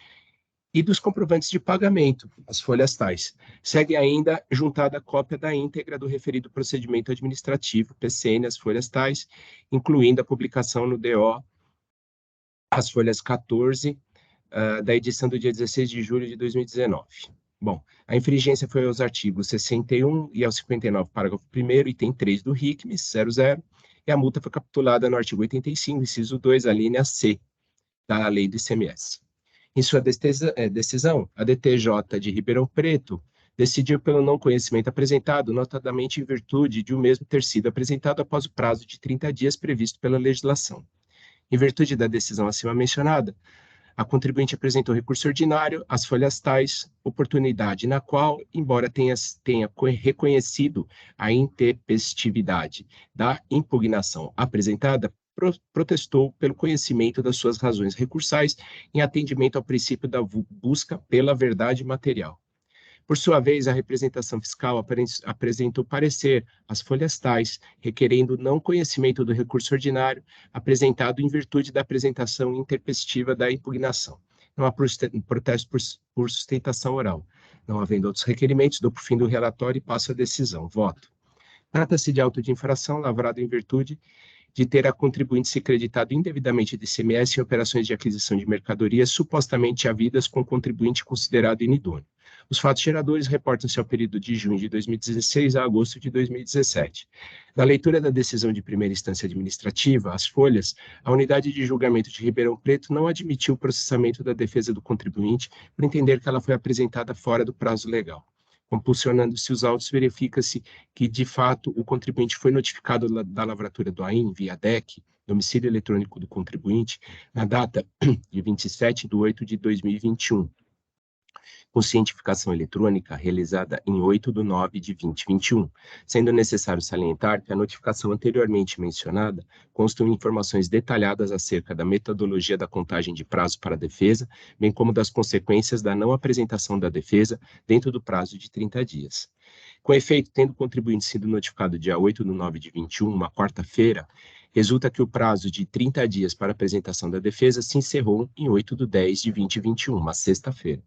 Speaker 2: e dos comprovantes de pagamento, as folhas tais. Segue ainda juntada a cópia da íntegra do referido procedimento administrativo, PCN, as folhas tais, incluindo a publicação no DO, as folhas 14, da edição do dia 16 de julho de 2019. Bom, a infringência foi aos artigos 61 e ao 59, parágrafo 1º, item 3 do RICM 00, e a multa foi capitulada no artigo 85, inciso 2, a linha C, da lei do ICMS. Em sua decisão, a DTJ de Ribeirão Preto decidiu pelo não conhecimento apresentado, notadamente em virtude de o mesmo ter sido apresentado após o prazo de 30 dias previsto pela legislação. Em virtude da decisão acima mencionada, a contribuinte apresentou recurso ordinário às folhas tais, oportunidade na qual, embora tenha reconhecido a intempestividade da impugnação apresentada, protestou pelo conhecimento das suas razões recursais em atendimento ao princípio da busca pela verdade material. Por sua vez, a representação fiscal apresentou parecer às folhas tais, requerendo não conhecimento do recurso ordinário apresentado em virtude da apresentação intempestiva da impugnação. Não há protesto por sustentação oral. Não havendo outros requerimentos, dou por fim do relatório e passo a decisão. Voto. Trata-se de auto de infração lavrado em virtude de ter a contribuinte se creditado indevidamente de ICMS em operações de aquisição de mercadorias supostamente havidas com contribuinte considerado inidôneo. Os fatos geradores reportam-se ao período de junho de 2016 a agosto de 2017. Na leitura da decisão de primeira instância administrativa, as folhas, a unidade de julgamento de Ribeirão Preto não admitiu o processamento da defesa do contribuinte por entender que ela foi apresentada fora do prazo legal. Compulsionando-se os autos, verifica-se que, de fato, o contribuinte foi notificado da lavratura do AIN via DEC, domicílio eletrônico do contribuinte, na data de 27/8/2021, com cientificação eletrônica realizada em 8/9/2021, sendo necessário salientar que a notificação anteriormente mencionada constam informações detalhadas acerca da metodologia da contagem de prazo para a defesa, bem como das consequências da não apresentação da defesa dentro do prazo de 30 dias. Com efeito, tendo o contribuinte sido notificado dia 8/9/21, uma quarta-feira, resulta que o prazo de 30 dias para a apresentação da defesa se encerrou em 8/10/2021, uma sexta-feira.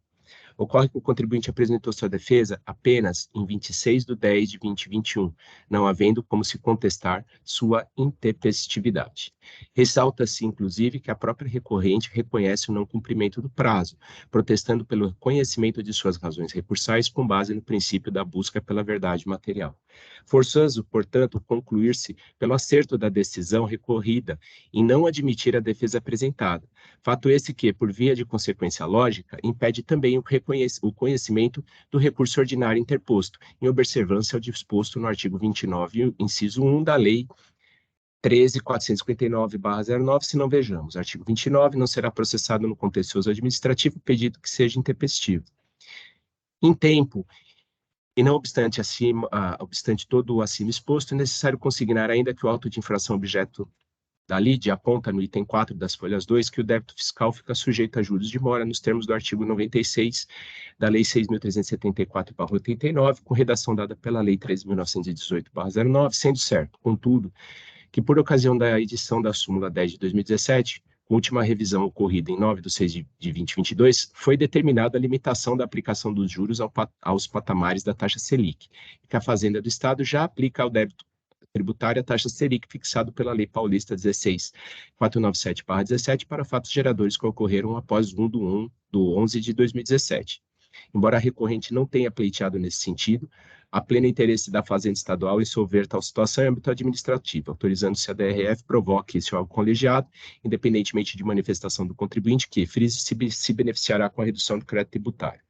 Speaker 2: Ocorre que o contribuinte apresentou sua defesa apenas em 26/10/2021, não havendo como se contestar sua intempestividade. Ressalta-se, inclusive, que a própria recorrente reconhece o não cumprimento do prazo, protestando pelo reconhecimento de suas razões recursais com base no princípio da busca pela verdade material. Forçoso, portanto, concluir-se pelo acerto da decisão recorrida em não admitir a defesa apresentada. Fato esse que, por via de consequência lógica, impede também o conhecimento do recurso ordinário interposto, em observância ao disposto no artigo 29, inciso 1 da Lei 13.459/09, se não vejamos. Artigo 29, não será processado no contencioso administrativo pedido que seja intempestivo. Em tempo, e não obstante todo o acima exposto, é necessário consignar ainda que o auto de infração objeto da lide aponta no item 4 das folhas 2 que o débito fiscal fica sujeito a juros de mora nos termos do artigo 96 da Lei 6.374/89, com redação dada pela Lei 13.918/09, sendo certo, contudo, que por ocasião da edição da súmula 10 de 2017, com última revisão ocorrida em 9/6/2022, foi determinada a limitação da aplicação dos juros aos patamares da taxa Selic, e que a Fazenda do Estado já aplica ao débito tributário a taxa Selic fixado pela Lei Paulista 16.497/17 para fatos geradores que ocorreram após 1/1/11 de 2017. Embora a recorrente não tenha pleiteado nesse sentido, há pleno interesse da Fazenda Estadual em solver tal situação em âmbito administrativo, autorizando-se a DRF provoque esse órgão colegiado, independentemente de manifestação do contribuinte, que, frise, se beneficiará com a redução do crédito tributário.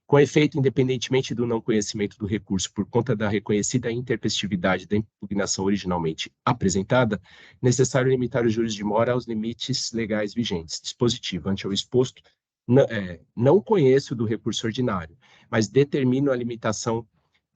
Speaker 2: Com efeito, independentemente do não conhecimento do recurso por conta da reconhecida intempestividade da impugnação originalmente apresentada, necessário limitar os juros de mora aos limites legais vigentes. Dispositivo, ante o exposto, não conheço do recurso ordinário, mas determino a limitação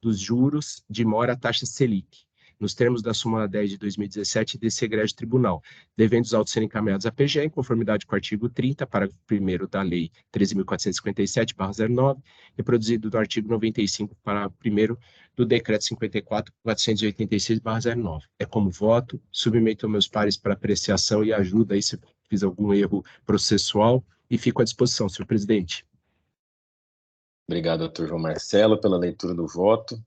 Speaker 2: dos juros de mora à taxa Selic, nos termos da súmula 10 de 2017 desse egrégio tribunal, devendo os autos serem encaminhados à PGE em conformidade com o artigo 30, parágrafo 1º da Lei 13.457/09, reproduzido do artigo 95, parágrafo 1º do Decreto 54.486/09. É como voto, submeto aos meus pares para apreciação e ajuda aí se fiz algum erro processual e fico à disposição, senhor presidente.
Speaker 1: Obrigado, doutor João Marcelo, pela leitura do voto.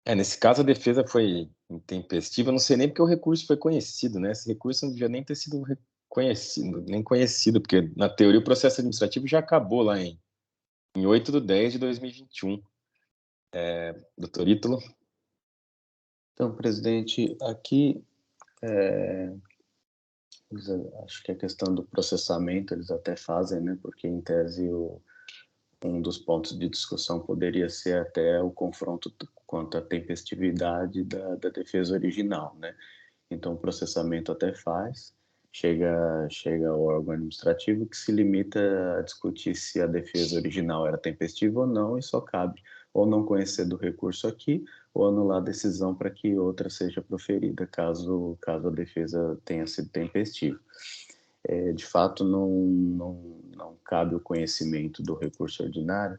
Speaker 1: Nesse caso, a defesa foi intempestiva, não sei nem porque o recurso foi conhecido, né? Esse recurso não devia nem ter sido conhecido, porque, na teoria, o processo administrativo já acabou lá em 8/10/2021. Doutor Ítalo?
Speaker 4: Então, presidente, aqui, acho que a questão do processamento eles até fazem, né? Porque, em tese, um dos pontos de discussão poderia ser até o confronto quanto à tempestividade da defesa original, né? Então, o processamento até faz, chega ao órgão administrativo que se limita a discutir se a defesa original era tempestiva ou não, e só cabe ou não conhecer do recurso aqui, ou anular a decisão para que outra seja proferida, caso a defesa tenha sido tempestiva. De fato, não cabe o conhecimento do recurso ordinário,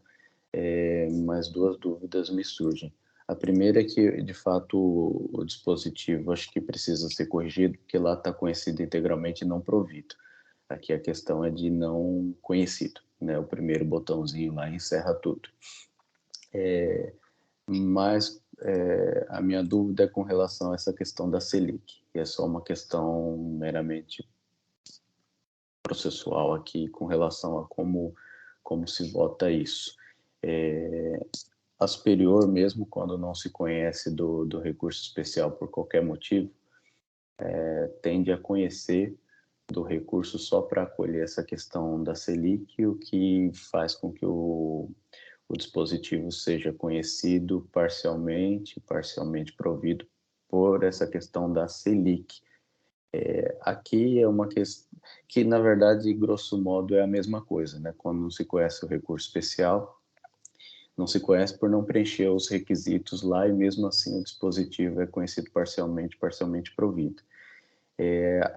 Speaker 4: mas duas dúvidas me surgem. A primeira é que, de fato, o dispositivo acho que precisa ser corrigido, porque lá está conhecido integralmente e não provido. Aqui a questão é de não conhecido, né? O primeiro botãozinho lá encerra tudo. Mas a minha dúvida é com relação a essa questão da Selic, que é só uma questão meramente processual aqui com relação a como se vota isso. A superior, mesmo quando não se conhece do recurso especial por qualquer motivo, tende a conhecer do recurso só para acolher essa questão da Selic, o que faz com que o dispositivo seja conhecido parcialmente provido por essa questão da Selic. Aqui é uma questão que, na verdade, grosso modo, é a mesma coisa, né? Quando não se conhece o recurso especial, não se conhece por não preencher os requisitos lá, e mesmo assim o dispositivo é conhecido parcialmente provido.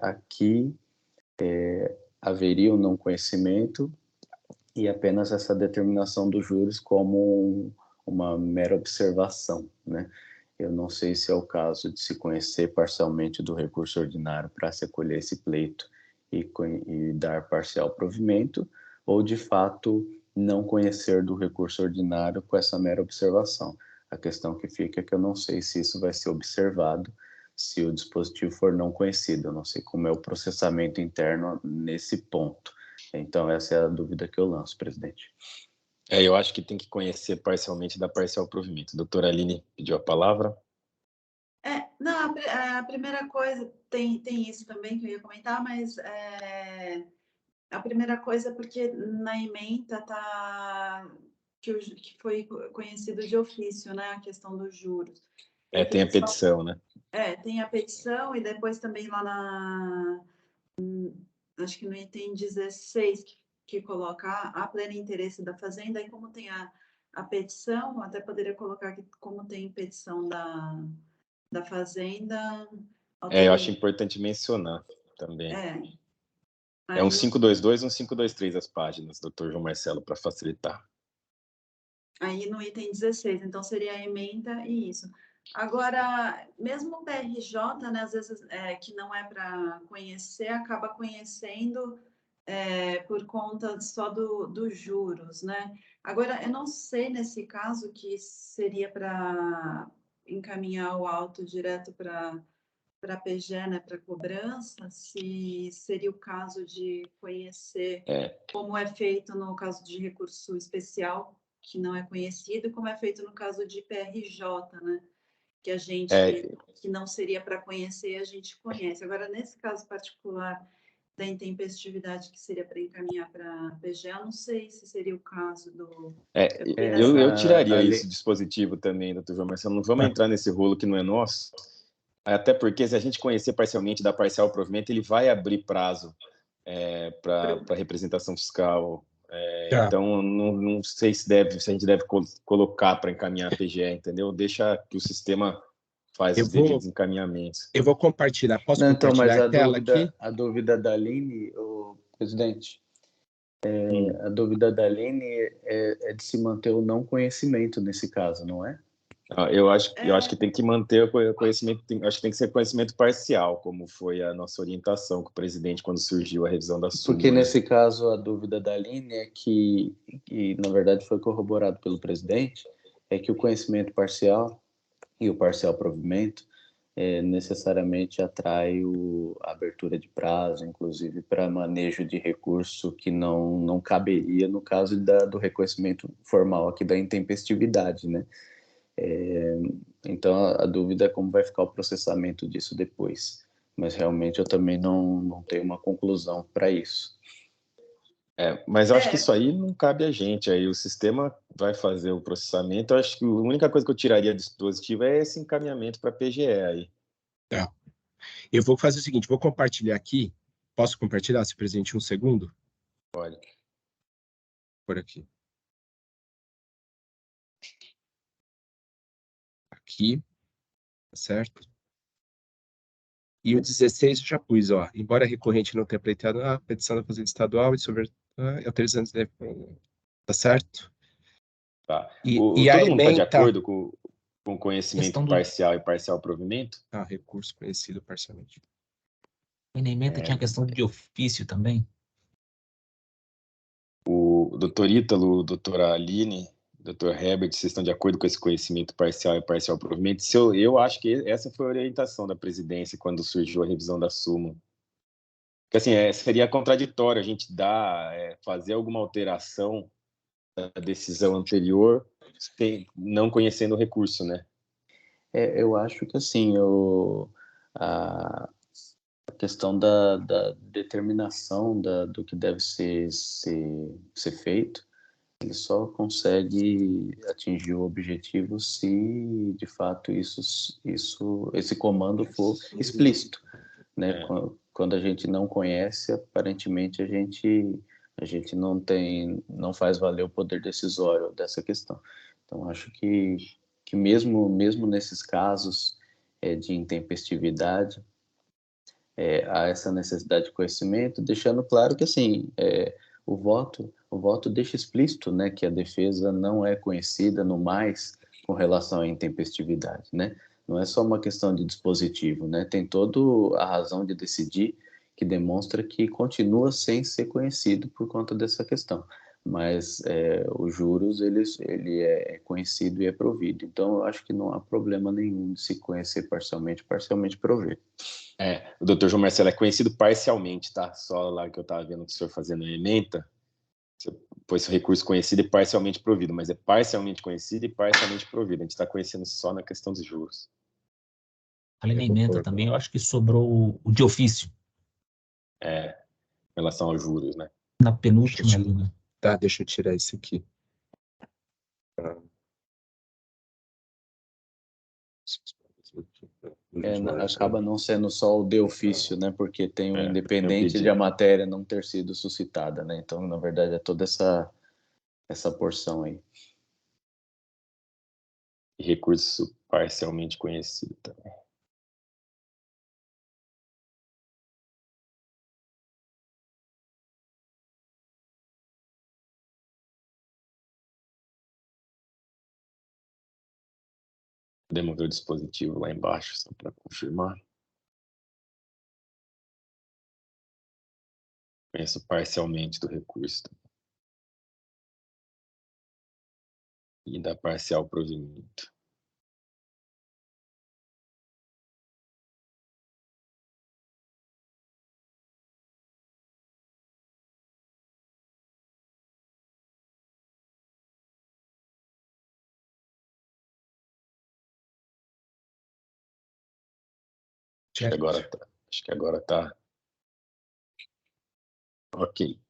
Speaker 4: Aqui haveria um não conhecimento e apenas essa determinação dos juros como uma mera observação, né? Eu não sei se é o caso de se conhecer parcialmente do recurso ordinário para se acolher esse pleito e dar parcial provimento, ou de fato não conhecer do recurso ordinário com essa mera observação. A questão que fica é que eu não sei se isso vai ser observado se o dispositivo for não conhecido. Eu não sei como é o processamento interno nesse ponto. Então, essa é a dúvida que eu lanço, presidente.
Speaker 1: Eu acho que tem que conhecer parcialmente da parcial provimento. Doutora Aline pediu a palavra.
Speaker 5: Não, a primeira coisa, tem isso também que eu ia comentar, mas a primeira coisa é porque na ementa tá que foi conhecido de ofício, né, a questão dos juros.
Speaker 1: Tem a petição, né?
Speaker 5: Tem a petição e depois também lá acho que no item 16, que coloca a pleno interesse da Fazenda, e como tem a petição, até poderia colocar que como tem petição da Fazenda...
Speaker 1: Eu acho importante mencionar também.
Speaker 5: É
Speaker 1: um 522 e um 523 as páginas, doutor João Marcelo, para facilitar.
Speaker 5: Aí no item 16, então seria a ementa e isso. Agora, mesmo o PRJ, né, às vezes, que não é para conhecer, acaba conhecendo por conta só dos juros, né? Agora, eu não sei nesse caso que seria para encaminhar o auto direto para a PGE, né, para cobrança, se seria o caso de conhecer como é feito no caso de recurso especial, que não é conhecido, como é feito no caso de PRJ, né? Que a gente, que não seria para conhecer, a gente conhece. Agora, nesse caso particular da intempestividade, que seria para encaminhar para a PGE, eu não sei se seria o caso do...
Speaker 1: Eu tiraria esse dispositivo também, doutor João Marcelo. Não vamos entrar nesse rolo que não é nosso, até porque se a gente conhecer parcialmente da parcial provimento, ele vai abrir prazo para representação fiscal. Então, não sei se a gente deve colocar para encaminhar a PGE, entendeu? Deixa que o sistema faz os devidos encaminhamentos.
Speaker 2: Eu vou compartilhar. Posso compartilhar a tela aqui?
Speaker 4: A dúvida da Aline, presidente, a dúvida da Aline é de se manter o não conhecimento nesse caso, não é?
Speaker 1: Eu acho que tem que manter o conhecimento, acho que tem que ser conhecimento parcial, como foi a nossa orientação com o presidente quando surgiu a revisão da súmula.
Speaker 4: Porque nesse caso a dúvida da Aline é que na verdade foi corroborado pelo presidente, é que o conhecimento parcial e o parcial provimento necessariamente atrai a abertura de prazo, inclusive para manejo de recurso que não caberia no caso do reconhecimento formal aqui da intempestividade, né? Então a dúvida é como vai ficar o processamento disso depois, mas realmente eu também não tenho uma conclusão para isso.
Speaker 1: Mas eu acho que isso aí não cabe a gente, aí o sistema vai fazer o processamento. Eu acho que a única coisa que eu tiraria do dispositivo é esse encaminhamento para a PGE aí.
Speaker 2: Eu vou fazer o seguinte, vou compartilhar aqui. Posso compartilhar, se presidente, um segundo?
Speaker 1: Pode.
Speaker 2: Por aqui. Aqui, certo? E o 16 eu já pus, ó. Embora a recorrente não tenha pleiteado a petição da Fazenda Estadual e sobre autorizantes deve... Tá certo?
Speaker 1: Tá.
Speaker 2: E a
Speaker 1: todo mundo está de
Speaker 2: ementa...
Speaker 1: acordo com o conhecimento parcial e parcial provimento?
Speaker 2: Recurso conhecido parcialmente.
Speaker 3: E na ementa tinha a questão de ofício também.
Speaker 1: O doutor Ítalo, doutora Aline, doutor Herbert, vocês estão de acordo com esse conhecimento parcial e parcial provimento? Eu acho que essa foi a orientação da presidência quando surgiu a revisão da súmula. Porque, assim, seria contraditório a gente fazer alguma alteração da decisão anterior não conhecendo o recurso, né?
Speaker 4: Eu acho que, assim, a questão da determinação do que deve ser feito, ele só consegue atingir o objetivo se, de fato, esse comando for explícito, né? Quando a gente não conhece, aparentemente a gente não faz valer o poder decisório dessa questão. Então, acho que mesmo nesses casos de intempestividade, há essa necessidade de conhecimento, deixando claro que, assim, o voto deixa explícito, né, que a defesa não é conhecida no mais com relação à intempestividade, né? Não é só uma questão de dispositivo, né? Tem toda a razão de decidir, que demonstra que continua sem ser conhecido por conta dessa questão. mas os juros ele é conhecido e é provido. Então, eu acho que não há problema nenhum de se conhecer parcialmente prover.
Speaker 1: O doutor João Marcelo é conhecido parcialmente, tá? Só lá que eu estava vendo o senhor fazendo a ementa, você pôs o recurso conhecido e parcialmente provido, mas é parcialmente conhecido e parcialmente provido. A gente está conhecendo só na questão dos juros.
Speaker 3: Ali na ementa também, eu acho que sobrou o de ofício.
Speaker 1: Em relação aos juros, né?
Speaker 3: Na penúltima ali, né?
Speaker 2: Tá, deixa eu tirar isso aqui.
Speaker 4: Acaba não sendo só o de ofício, né? Porque tem o independente de a matéria não ter sido suscitada, né? Então, na verdade, é toda essa porção aí.
Speaker 1: E recurso parcialmente conhecido também. Podemos ver o dispositivo lá embaixo, só para confirmar. Conheço parcialmente do recurso. E da parcial provimento. Acho que agora tá ok.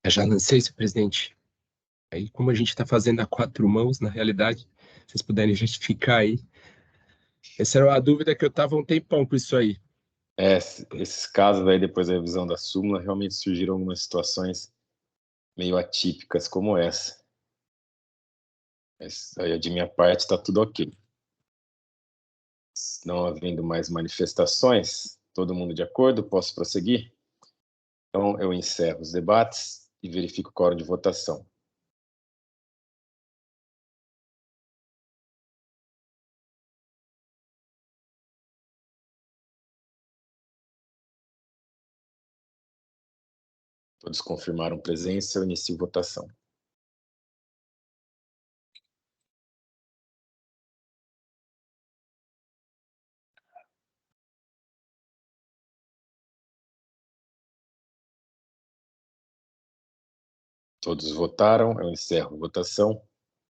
Speaker 2: Eu já lancei, senhor presidente. Aí, como a gente está fazendo a 4 mãos, na realidade, se vocês puderem justificar aí. Essa era uma dúvida que eu estava um tempão com isso aí.
Speaker 1: Esses casos aí, depois da revisão da súmula, realmente surgiram algumas situações meio atípicas como essa. Mas aí, de minha parte, está tudo ok. Não havendo mais manifestações, todo mundo de acordo, posso prosseguir? Então, eu encerro os debates e verifico o quórum de votação. Todos confirmaram presença, eu inicio votação. Todos votaram, eu encerro a votação.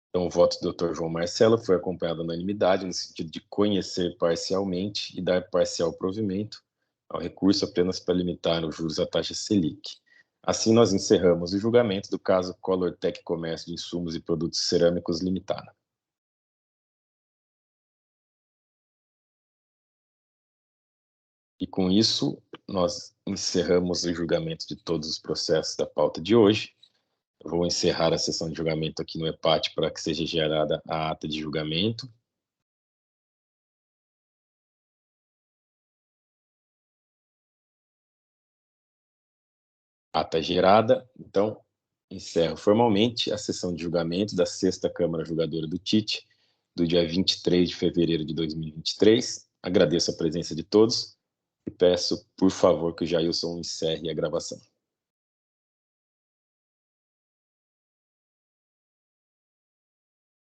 Speaker 1: Então, o voto do Dr. João Marcelo foi acompanhado da unanimidade, no sentido de conhecer parcialmente e dar parcial provimento ao recurso apenas para limitar os juros à taxa Selic. Assim, nós encerramos o julgamento do caso Colortec Comércio de Insumos e Produtos Cerâmicos Limitada. E com isso, nós encerramos o julgamento de todos os processos da pauta de hoje. Eu vou encerrar a sessão de julgamento aqui no EPAT para que seja gerada a ata de julgamento. Ata gerada, então, encerro formalmente a sessão de julgamento da 6ª Câmara Julgadora do TIT, do dia 23 de fevereiro de 2023. Agradeço a presença de todos e peço, por favor, que o Jailson encerre a gravação.